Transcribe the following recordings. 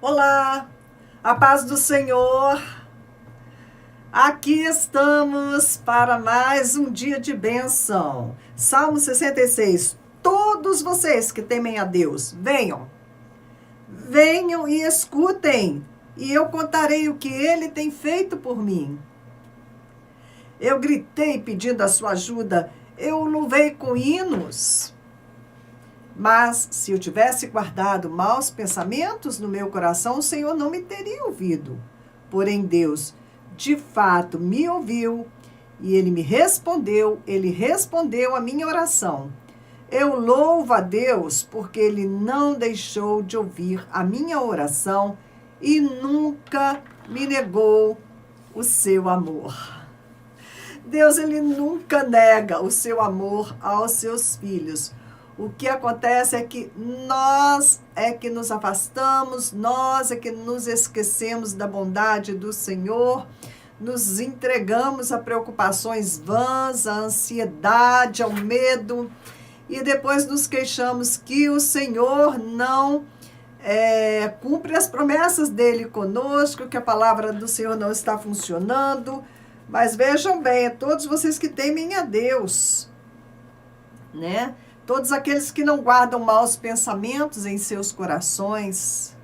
Olá, a paz do Senhor. Aqui estamos para mais um dia de bênção. Salmo 66. Todos vocês que temem a Deus, venham e escutem, e eu contarei o que Ele tem feito por mim. Eu gritei pedindo a sua ajuda, eu louvei com hinos. Mas se eu tivesse guardado maus pensamentos no meu coração, o Senhor não me teria ouvido. Porém, Deus, de fato, me ouviu e Ele respondeu a minha oração. Eu louvo a Deus porque Ele não deixou de ouvir a minha oração e nunca me negou o seu amor. Deus, Ele nunca nega o seu amor aos seus filhos. O que acontece é que nós é que nos afastamos, nós é que nos esquecemos da bondade do Senhor, nos entregamos a preocupações vãs, à ansiedade, ao medo, e depois nos queixamos que o Senhor não cumpre as promessas dele conosco, que a palavra do Senhor não está funcionando. Mas vejam bem, todos vocês que temem a Deus, né? Todos aqueles que não guardam maus pensamentos em seus corações,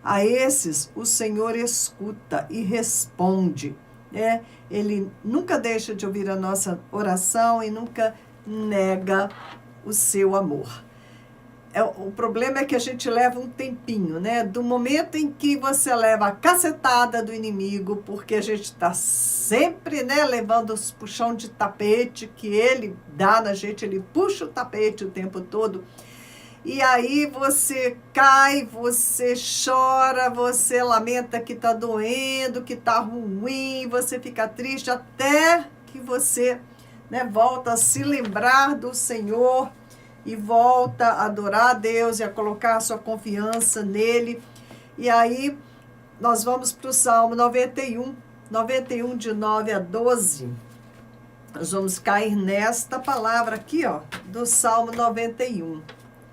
a esses o Senhor escuta e responde, né? Ele nunca deixa de ouvir a nossa oração e nunca nega o seu amor. O problema é que a gente leva um tempinho, né? Do momento em que você leva a cacetada do inimigo, porque a gente está sempre, né, levando os puxão de tapete que ele dá na gente, ele puxa o tapete o tempo todo. E aí você cai, você chora, você lamenta que está doendo, que está ruim, você fica triste até que você, né, volta a se lembrar do Senhor e volta a adorar a Deus e a colocar a sua confiança nele. E aí nós vamos para o Salmo 91, de 9 a 12. Nós vamos cair nesta palavra aqui, ó, do Salmo 91.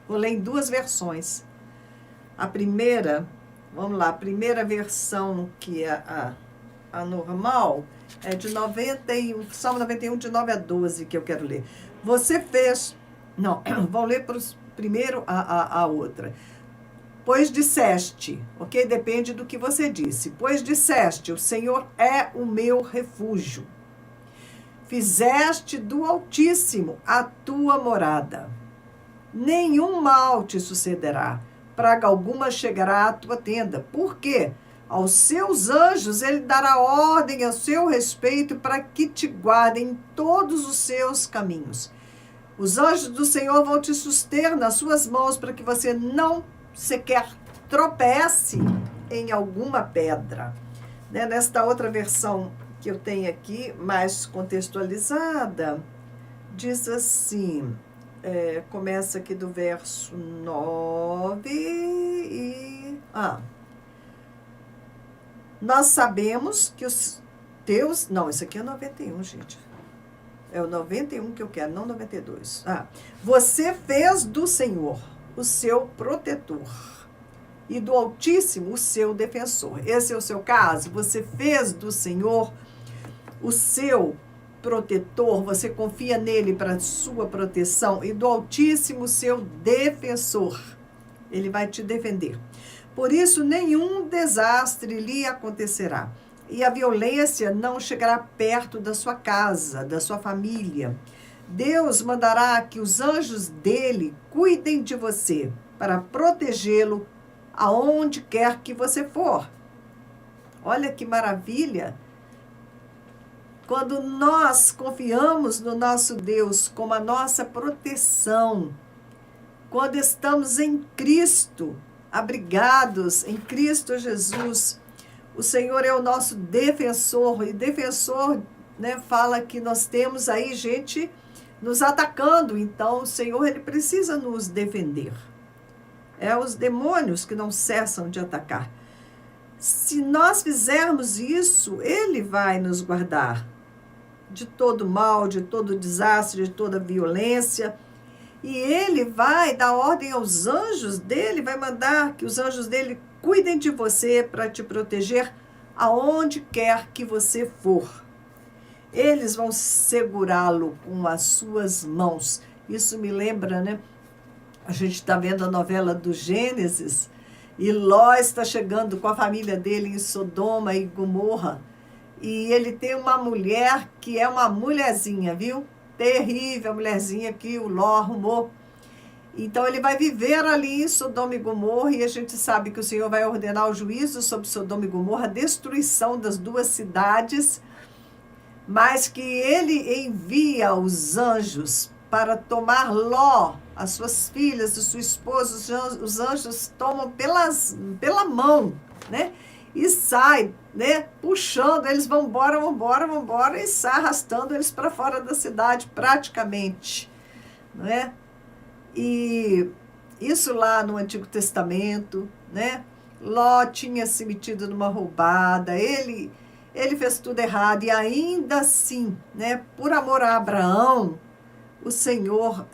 Vou ler em duas versões. A primeira, vamos lá, a primeira versão, que é a normal, é de 91, Salmo 91, de 9 a 12, que eu quero ler. Você fez... Não, vamos ler primeiro a outra. Pois disseste, ok? Depende do que você disse. Pois disseste, o Senhor é o meu refúgio. Fizeste do Altíssimo a tua morada. Nenhum mal te sucederá, praga alguma chegará à tua tenda. Por quê? Aos seus anjos ele dará ordem a seu respeito para que te guardem em todos os seus caminhos. Os anjos do Senhor vão te suster nas suas mãos para que você não sequer tropece em alguma pedra. Né? Nesta outra versão que eu tenho aqui, mais contextualizada, diz assim, começa aqui do verso 9 e... nós sabemos que os teus... Não, isso aqui é 91, gente. É o 91 que eu quero, não 92. Você fez do Senhor o seu protetor e do Altíssimo o seu defensor. Esse é o seu caso? Você fez do Senhor o seu protetor, você confia nele para sua proteção, e do Altíssimo o seu defensor. Ele vai te defender. Por isso, nenhum desastre lhe acontecerá. E a violência não chegará perto da sua casa, da sua família. Deus mandará que os anjos dele cuidem de você, para protegê-lo aonde quer que você for. Olha que maravilha! Quando nós confiamos no nosso Deus como a nossa proteção, quando estamos em Cristo, abrigados em Cristo Jesus, o Senhor é o nosso defensor, e defensor, né, fala que nós temos aí gente nos atacando, então o Senhor, ele precisa nos defender. É os demônios que não cessam de atacar. Se nós fizermos isso, ele vai nos guardar de todo mal, de todo desastre, de toda violência, e ele vai dar ordem aos anjos dele, vai mandar que os anjos dele cuidem de você para te proteger aonde quer que você for. Eles vão segurá-lo com as suas mãos. Isso me lembra, né? A gente está vendo a novela do Gênesis e Ló está chegando com a família dele em Sodoma e Gomorra. E ele tem uma mulher que é uma mulherzinha, viu? Terrível, a mulherzinha que o Ló arrumou. Então ele vai viver ali em Sodoma e Gomorra, e a gente sabe que o Senhor vai ordenar o juízo sobre Sodoma e Gomorra, a destruição das duas cidades, mas que ele envia os anjos para tomar Ló, as suas filhas, a sua esposa. Os anjos tomam pela mão, né? E sai, né? Puxando, eles vão embora, e sai arrastando eles para fora da cidade, praticamente, não é? E isso lá no Antigo Testamento, né? Ló tinha se metido numa roubada, ele fez tudo errado, e ainda assim, né, por amor a Abraão, o Senhor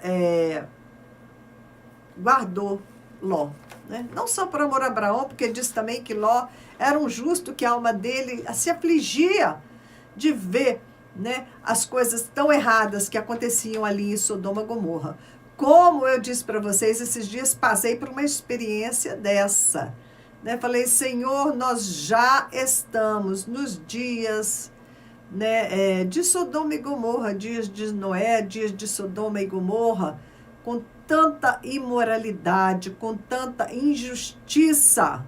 guardou Ló. Né? Não só por amor a Abraão, porque diz também que Ló era um justo, que a alma dele se afligia de ver, né, as coisas tão erradas que aconteciam ali em Sodoma e Gomorra. Como eu disse para vocês, esses dias passei por uma experiência dessa. Né? Falei, Senhor, nós já estamos nos dias, né, de Sodoma e Gomorra, dias de Noé, dias de Sodoma e Gomorra, com tanta imoralidade, com tanta injustiça,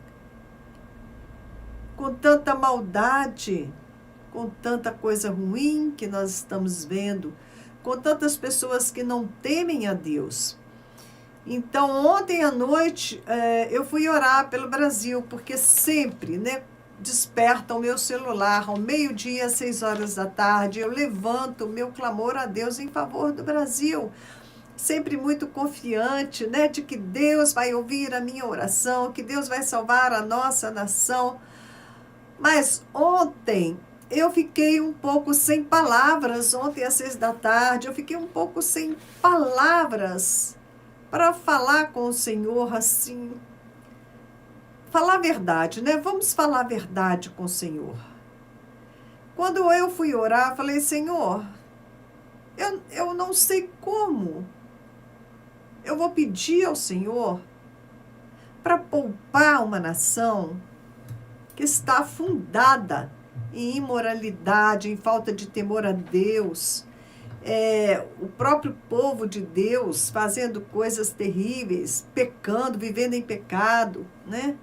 com tanta maldade, com tanta coisa ruim que nós estamos vendo, com tantas pessoas que não temem a Deus. Então, ontem à noite, eu fui orar pelo Brasil, porque sempre, né, desperta o meu celular, ao meio-dia, às 6 horas da tarde, eu levanto o meu clamor a Deus em favor do Brasil, sempre muito confiante, né, de que Deus vai ouvir a minha oração, que Deus vai salvar a nossa nação. Mas ontem eu fiquei um pouco sem palavras, ontem às 6 da tarde, eu fiquei um pouco sem palavras para falar com o Senhor, assim, falar a verdade, né? Vamos falar a verdade com o Senhor. Quando eu fui orar, falei, Senhor, eu não sei como eu vou pedir ao Senhor para poupar uma nação que está afundada em imoralidade, em falta de temor a Deus, o próprio povo de Deus fazendo coisas terríveis, pecando, vivendo em pecado, né?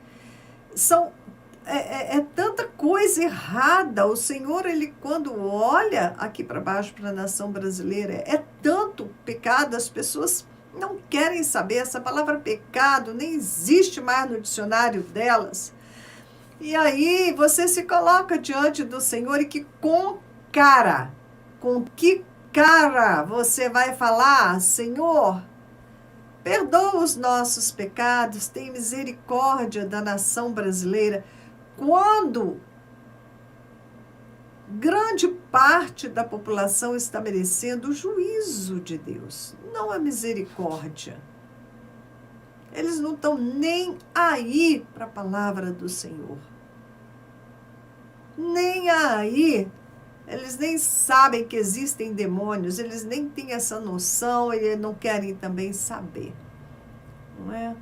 É tanta coisa errada. O Senhor, ele quando olha aqui para baixo para a nação brasileira, é tanto pecado, as pessoas não querem saber. Essa palavra pecado nem existe mais no dicionário delas. E aí você se coloca diante do Senhor e com que cara você vai falar, Senhor, perdoa os nossos pecados, tem misericórdia da nação brasileira, quando grande parte da população está merecendo o juízo de Deus, não a misericórdia. Eles não estão nem aí para a palavra do Senhor. Nem aí. Eles nem sabem que existem demônios, eles nem têm essa noção, eles não querem também saber. Não é?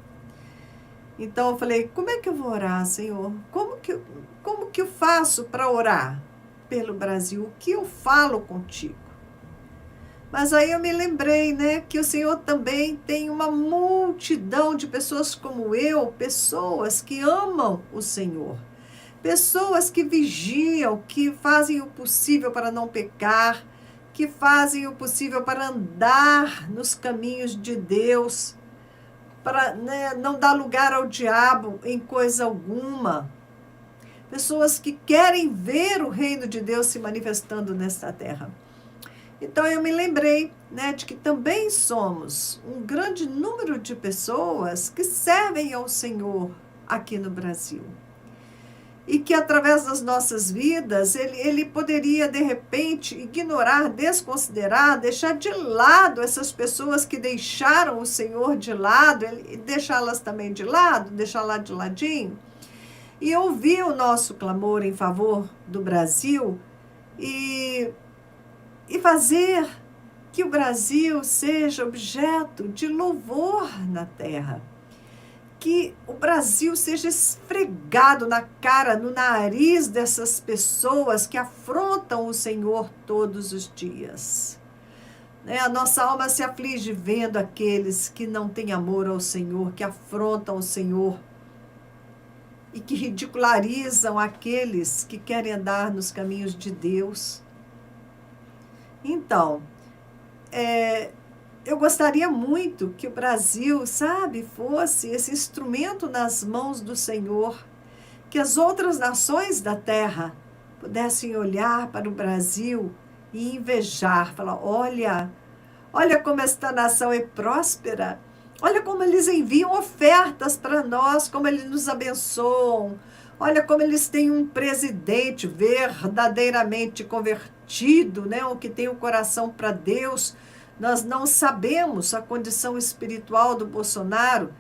Então eu falei, como é que eu vou orar, Senhor? Como que eu faço para orar pelo Brasil? O que eu falo contigo? Mas aí eu me lembrei, né, que o Senhor também tem uma multidão de pessoas como eu, pessoas que amam o Senhor. Pessoas que vigiam, que fazem o possível para não pecar, que fazem o possível para andar nos caminhos de Deus, para, né, não dar lugar ao diabo em coisa alguma. Pessoas que querem ver o reino de Deus se manifestando nesta terra. Então eu me lembrei, né, de que também somos um grande número de pessoas que servem ao Senhor aqui no Brasil. E que através das nossas vidas, ele poderia, de repente, ignorar, desconsiderar, deixar de lado essas pessoas que deixaram o Senhor de lado, deixá-las também de lado, deixar lá de ladinho, e ouvir o nosso clamor em favor do Brasil e fazer que o Brasil seja objeto de louvor na terra. Que o Brasil seja esfregado na cara, no nariz dessas pessoas que afrontam o Senhor todos os dias. A nossa alma se aflige vendo aqueles que não têm amor ao Senhor, que afrontam o Senhor e que ridicularizam aqueles que querem andar nos caminhos de Deus. Então, eu gostaria muito que o Brasil, fosse esse instrumento nas mãos do Senhor, que as outras nações da terra pudessem olhar para o Brasil e invejar, falar, olha como esta nação é próspera, olha como eles enviam ofertas para nós, como eles nos abençoam, olha como eles têm um presidente verdadeiramente convertido, o que tem o coração para Deus. Nós não sabemos a condição espiritual do Bolsonaro,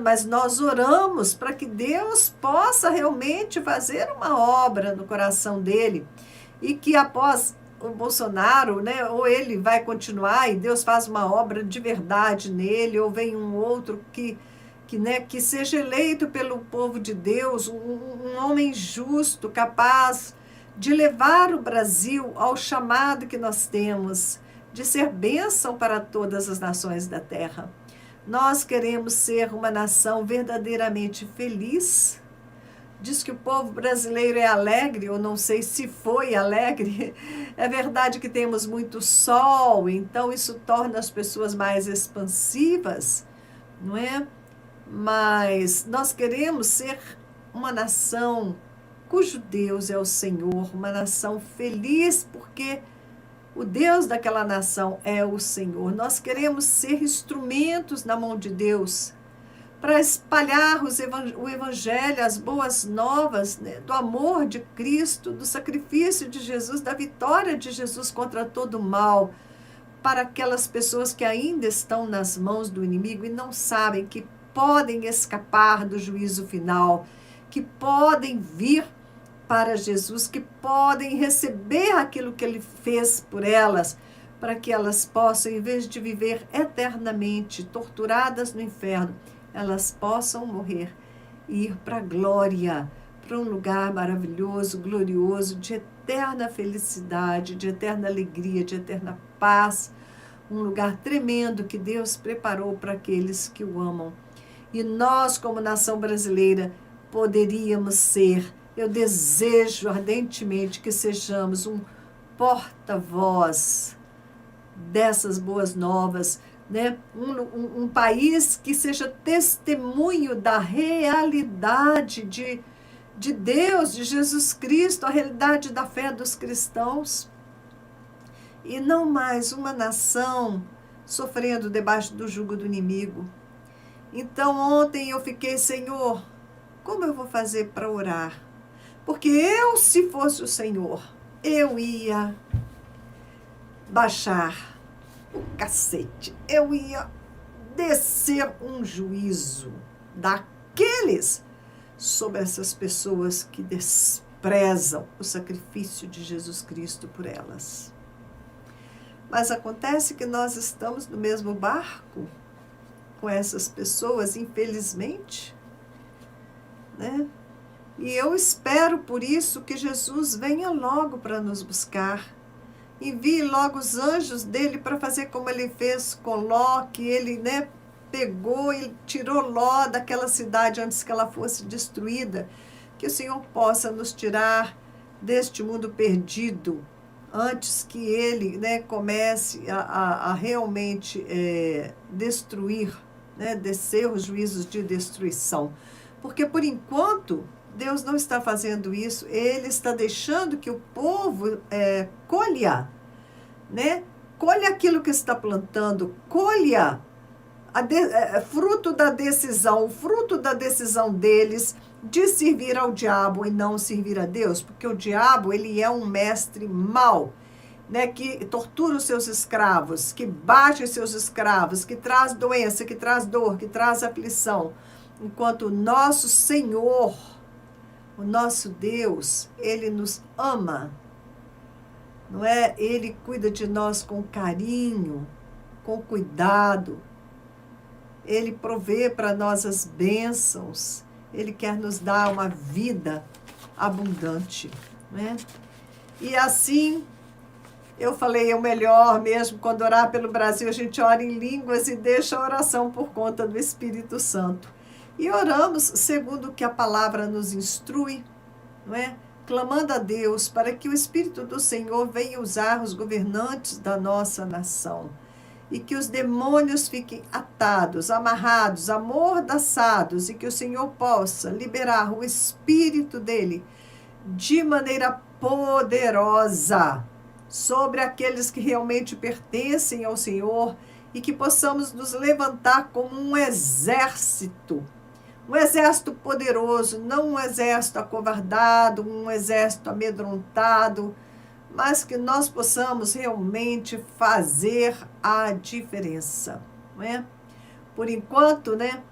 mas nós oramos para que Deus possa realmente fazer uma obra no coração dele e que após o Bolsonaro, ou ele vai continuar e Deus faz uma obra de verdade nele, ou vem um outro que seja eleito pelo povo de Deus, um homem justo, capaz de levar o Brasil ao chamado que nós temos, de ser bênção para todas as nações da terra. Nós queremos ser uma nação verdadeiramente feliz. Diz que o povo brasileiro é alegre, eu não sei se foi alegre. É verdade que temos muito sol, então isso torna as pessoas mais expansivas, não é? Mas nós queremos ser uma nação cujo Deus é o Senhor, uma nação feliz, porque o Deus daquela nação é o Senhor. Nós queremos ser instrumentos na mão de Deus para espalhar o Evangelho, as boas novas, do amor de Cristo, do sacrifício de Jesus, da vitória de Jesus contra todo o mal, para aquelas pessoas que ainda estão nas mãos do inimigo e não sabem que podem escapar do juízo final, que podem vir para Jesus, que podem receber aquilo que Ele fez por elas, para que elas possam, em vez de viver eternamente torturadas no inferno, elas possam morrer e ir para a glória, para um lugar maravilhoso, glorioso, de eterna felicidade, de eterna alegria, de eterna paz, um lugar tremendo que Deus preparou para aqueles que o amam. E nós, como nação brasileira, poderíamos ser, eu desejo ardentemente que sejamos um porta-voz dessas boas novas, um país que seja testemunho da realidade de Deus, de Jesus Cristo, a realidade da fé dos cristãos, e não mais uma nação sofrendo debaixo do jugo do inimigo. Então ontem eu fiquei, Senhor, como eu vou fazer para orar? Porque eu, se fosse o Senhor, eu ia baixar o cacete, eu ia descer um juízo daqueles sobre essas pessoas que desprezam o sacrifício de Jesus Cristo por elas. Mas acontece que nós estamos no mesmo barco com essas pessoas, infelizmente, E eu espero por isso que Jesus venha logo para nos buscar. Envie logo os anjos dele para fazer como ele fez com Ló, que ele pegou e tirou Ló daquela cidade antes que ela fosse destruída. Que o Senhor possa nos tirar deste mundo perdido, antes que ele comece a realmente destruir, descer os juízos de destruição. Porque, por enquanto, Deus não está fazendo isso, Ele está deixando que o povo colha, colha aquilo que está plantando, colha fruto da decisão, o fruto da decisão deles de servir ao diabo e não servir a Deus, porque o diabo, ele é um mestre mau, que tortura os seus escravos, que bate os seus escravos, que traz doença, que traz dor, que traz aflição, enquanto o nosso Senhor O nosso Deus, Ele nos ama, não é? Ele cuida de nós com carinho, com cuidado. Ele provê para nós as bênçãos. Ele quer nos dar uma vida abundante, né? E assim, eu falei, é o melhor mesmo, quando orar pelo Brasil, a gente ora em línguas e deixa a oração por conta do Espírito Santo. E oramos segundo o que a palavra nos instrui, não é? Clamando a Deus para que o Espírito do Senhor venha usar os governantes da nossa nação e que os demônios fiquem atados, amarrados, amordaçados e que o Senhor possa liberar o Espírito dele de maneira poderosa sobre aqueles que realmente pertencem ao Senhor e que possamos nos levantar como um exército poderoso, não um exército acovardado, um exército amedrontado, mas que nós possamos realmente fazer a diferença, não é? Por enquanto, né,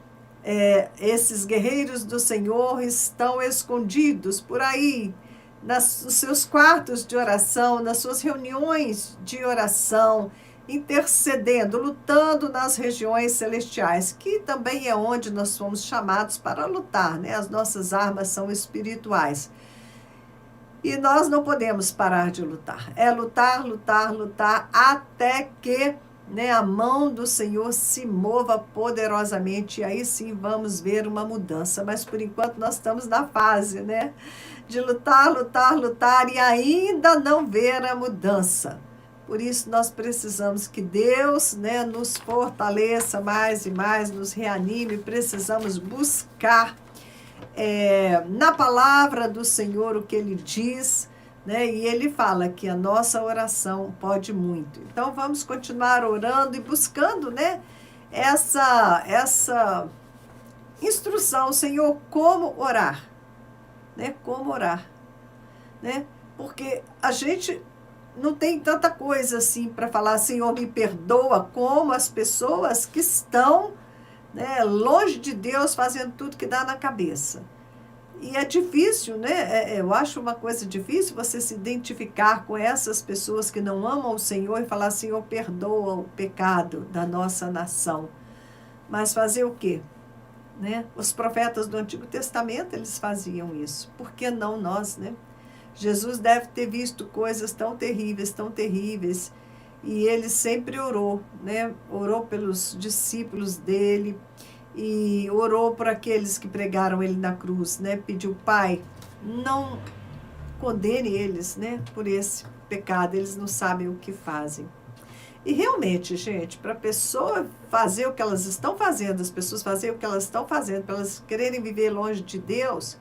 esses guerreiros do Senhor estão escondidos por aí, nos seus quartos de oração, nas suas reuniões de oração, intercedendo, lutando nas regiões celestiais, que também é onde nós fomos chamados para lutar, né? As nossas armas são espirituais. E nós não podemos parar de lutar. É lutar, lutar, lutar, até que, né, a mão do Senhor se mova poderosamente. E aí sim vamos ver uma mudança. Mas por enquanto nós estamos na fase, né, de lutar, lutar, lutar e ainda não ver a mudança. Por isso nós precisamos que Deus, né, nos fortaleça mais e mais, nos reanime. Precisamos buscar na palavra do Senhor o que Ele diz, né? E Ele fala que a nossa oração pode muito. Então vamos continuar orando e buscando, né, essa instrução, Senhor, como orar, né? Como orar, né? Porque a gente não tem tanta coisa assim para falar, Senhor, me perdoa, como as pessoas que estão, né, longe de Deus, fazendo tudo que dá na cabeça. E é difícil, né? Eu acho uma coisa difícil você se identificar com essas pessoas que não amam o Senhor e falar, Senhor, perdoa o pecado da nossa nação. Mas fazer o quê? Né? Os profetas do Antigo Testamento, eles faziam isso. Por que não nós, né? Jesus deve ter visto coisas tão terríveis, e ele sempre orou, né? Orou pelos discípulos dele e orou por aqueles que pregaram ele na cruz, né? Pediu, Pai, não condene eles, né, por esse pecado, eles não sabem o que fazem. E realmente, gente, para a pessoa fazer o que elas estão fazendo, as pessoas fazerem o que elas estão fazendo, para elas quererem viver longe de Deus,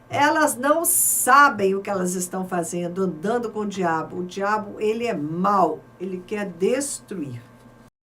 elas não sabem o que elas estão fazendo, andando com o diabo. O diabo, ele é mau, ele quer destruir.